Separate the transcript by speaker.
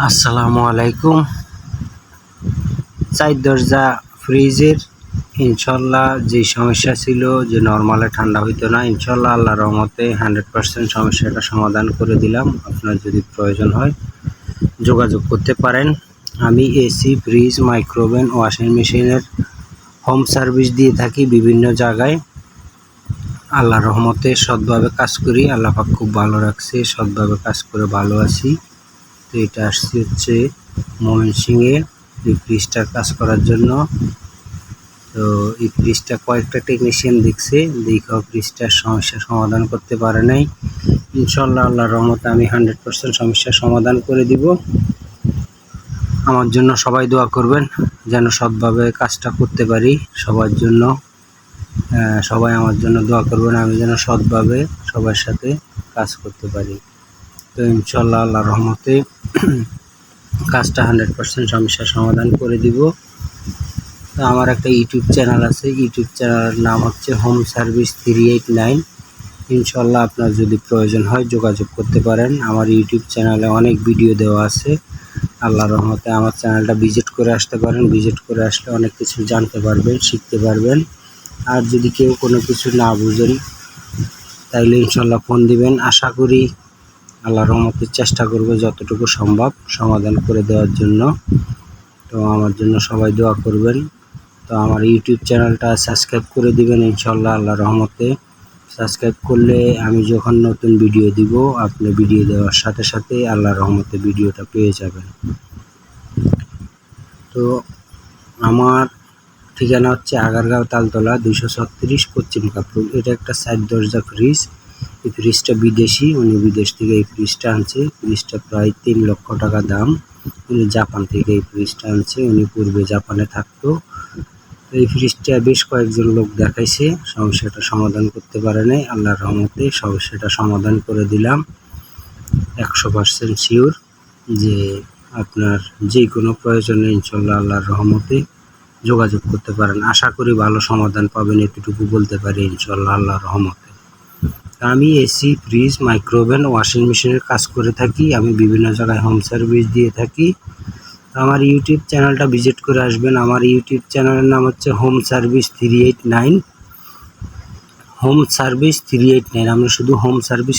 Speaker 1: আসসালামু আলাইকুম। চার দরজা ফ্রিজের ইনশাল্লাহ যে সমস্যা ছিল যে নর্মালে ঠান্ডা হইতো না, ইনশাল্লাহ আল্লাহর রহমতে 100% সমস্যাটা সমাধান করে দিলাম। আপনার যদি প্রয়োজন হয় যোগাযোগ করতে পারেন। আমি এসি, ফ্রিজ, মাইক্রোওভেন, ওয়াশিং মেশিনের হোম সার্ভিস দিয়ে থাকি বিভিন্ন জায়গায়। আল্লাহর রহমতে সৎভাবে কাজ করি, আল্লাহ পাক খুব ভালো রাখছে, সৎভাবে কাজ করে ভালো আছি। তো এটা আসছে হচ্ছে ময়মনসিংহে এই ফ্রিজটার কাজ করার জন্য। তো এই ফ্রিজটা কয়েকটা টেকনিশিয়ান দেখছে, দেখেও ফ্রিজটার সমস্যা সমাধান করতে পারে নাই। ইনশাল্লাহ আল্লাহর রহমতে আমি 100% সমস্যার সমাধান করে দিব। আমার জন্য সবাই দোয়া করবেন যেন সৎভাবে কাজটা করতে পারি। সবার জন্য সবাই আমার জন্য দোয়া করবেন, আমি যেন সৎভাবে সবার সাথে কাজ করতে পারি। তো ইনশাল্লাহ আল্লাহর রহমতে কাজটা 100% সমস্যার সমাধান করে দিব। তো আমার একটা ইউটিউব চ্যানেল আছে, ইউটিউব চ্যানেলের নাম হচ্ছে হোম সার্ভিস 389। ইনশাল্লাহ আপনার যদি প্রয়োজন হয় যোগাযোগ করতে পারেন। আমার ইউটিউব চ্যানেলে অনেক ভিডিও দেওয়া আছে। আল্লাহর রহমতে আমার চ্যানেলটা ভিজিট করে আসতে পারেন। ভিজিট করে আসলে অনেক কিছু জানতে পারবেন, শিখতে পারবেন। আর যদি কেউ কোনো কিছু না বুঝেন তাইলে ইনশাল্লাহ ফোন দিবেন। আশা করি আল্লাহর রহমতে চেষ্টা করব যতটুকু সম্ভব সমাধান করে দেওয়ার জন্য। তো আমার জন্য সবাই দোয়া করবেন। তো আমার ইউটিউব চ্যানেলটা সাবস্ক্রাইব করে দিবেন ইনশাল্লাহ আল্লাহর রহমতে। সাবস্ক্রাইব করলে আমি যখন নতুন ভিডিও দিব আপনি ভিডিও দেওয়ার সাথে সাথে আল্লাহর রহমতে ভিডিওটা পেয়ে যাবেন। তো আমার ঠিকানা হচ্ছে আগারগাঁও তালতলা 236 পশ্চিম কাপড়। এটা একটা 4 দরজা ফ্রিজ। এই ফ্রিজটা বিদেশি, উনি বিদেশ থেকে এই ফ্রিজটা আনছে। ফ্রিজটা প্রায় 3 লক্ষ টাকা দাম। উনি জাপান থেকে এই ফ্রিজটা আনছে, উনি পূর্বে জাপানে থাকতো। এই ফ্রিজটা বেশ কয়েকজন লোক দেখাইছে, সমস্যাটা সমাধান করতে পারে নাই। আল্লাহর রহমতে সমস্যাটা সমাধান করে দিলাম। 100% শিওর যে আপনার যে কোনো প্রয়োজনে ইনশাল্লাহ আল্লাহর রহমতে যোগাযোগ করতে পারেন। আশা করি ভালো সমাধান পাবেন, এতটুকু বলতে পারি ইনশাল্লাহ আল্লাহর রহমতে। আমি এসি, ফ্রিজ, মাইক্রোওভেন, ওয়াশিং মেশিনের কাজ করে থাকি। আমি বিভিন্ন জায়গায় হোম সার্ভিস দিয়ে থাকি। আমার ইউটিউব চ্যানেলটা ভিজিট করে আসবেন। আমার ইউটিউব চ্যানেলের নাম হচ্ছে হোম সার্ভিস 389। হোম সার্ভিস 389, আমরা শুধু হোম সার্ভিস